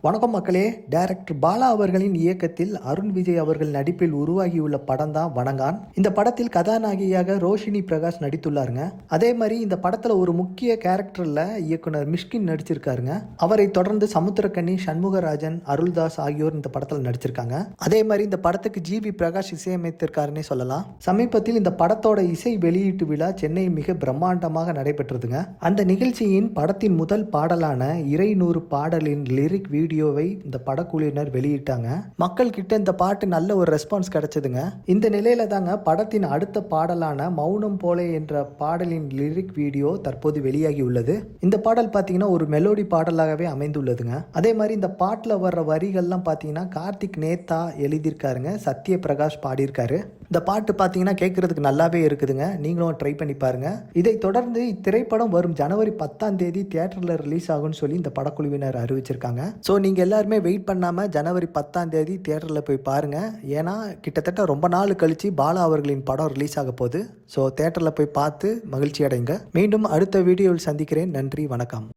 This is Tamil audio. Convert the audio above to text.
வணக்கம் மக்களே. டைரக்டர் பாலா அவர்களின் இயக்கத்தில் அருண் விஜய் அவர்கள் நடிப்பில் உருவாகியுள்ள படம் தான் வணங்கான். இந்த படத்தில் கதாநாயகியாக ரோஷினி பிரகாஷ் நடித்துள்ளாருங்க. அதே மாதிரி இந்த படத்துல ஒரு முக்கிய கேரக்டர்ல இயக்குனர் மிஷ்கின் நடிச்சிருக்காருங்க. அவரை தொடர்ந்து சமுத்திரக்கனி, சண்முகராஜன், அருள்தாஸ் ஆகியோர் இந்த படத்துல நடிச்சிருக்காங்க. அதே மாதிரி இந்த படத்துக்கு ஜி.வி. பிரகாஷ் இசையமைத்திருக்காருன்னே சொல்லலாம். சமீபத்தில் இந்த படத்தோட இசை வெளியீட்டு விழா சென்னை மிக பிரம்மாண்டமாக நடைபெற்றதுங்க. அந்த நிகழ்ச்சியின் படத்தின் முதல் பாடலான இறைநூறு பாடலின் லிரிக் வீடியோவை இந்த படக்குழுவினர் வெளியிட்டாங்க. மக்கள் கிட்ட இந்த பாட்டு நல்ல ஒரு ரெஸ்பான்ஸ் கிடைச்சதுங்க. இந்த நிலையில தாங்க படத்தின் அடுத்த பாடலான மௌனம் போலே என்ற பாடலின் லிரிக் வீடியோ தற்போது வெளியாகி உள்ளது. இந்த பாடல் பாத்தீங்கன்னா ஒரு மெலோடி பாடலாகவே அமைந்துள்ளதுங்க. அதே மாதிரி இந்த பாட்டுல வர்ற வரிகள்லாம் பாத்தீங்கன்னா கார்த்திக் நேத்தா எழுதியிருக்காருங்க. சத்ய பிரகாஷ் பாடியிருக்காரு. இந்த பாட்டு பாத்தீங்கன்னா கேட்கறதுக்கு நல்லாவே இருக்குதுங்க. நீங்களும் ட்ரை பண்ணி பாருங்க. இதை தொடர்ந்து இத்திரைப்படம் வரும் ஜனவரி 10ஆம் தேதி தியேட்டர்ல ரிலீஸ் ஆகும்னு சொல்லி இந்த படக்குழுவினர் அறிவிச்சிருக்காங்க. ஸோ நீங்கள் எல்லாருமே வெயிட் பண்ணாமல் ஜனவரி 10ஆம் தேதி தியேட்டரில் போய் பாருங்கள். ஏன்னா கிட்டத்தட்ட ரொம்ப நாள் கழித்து பாலா அவர்களின் படம் ரிலீஸ் ஆக போகுது. ஸோ தியேட்டரில் போய் பார்த்து மகிழ்ச்சி அடைங்க. மீண்டும் அடுத்த வீடியோவில் சந்திக்கிறேன். நன்றி, வணக்கம்.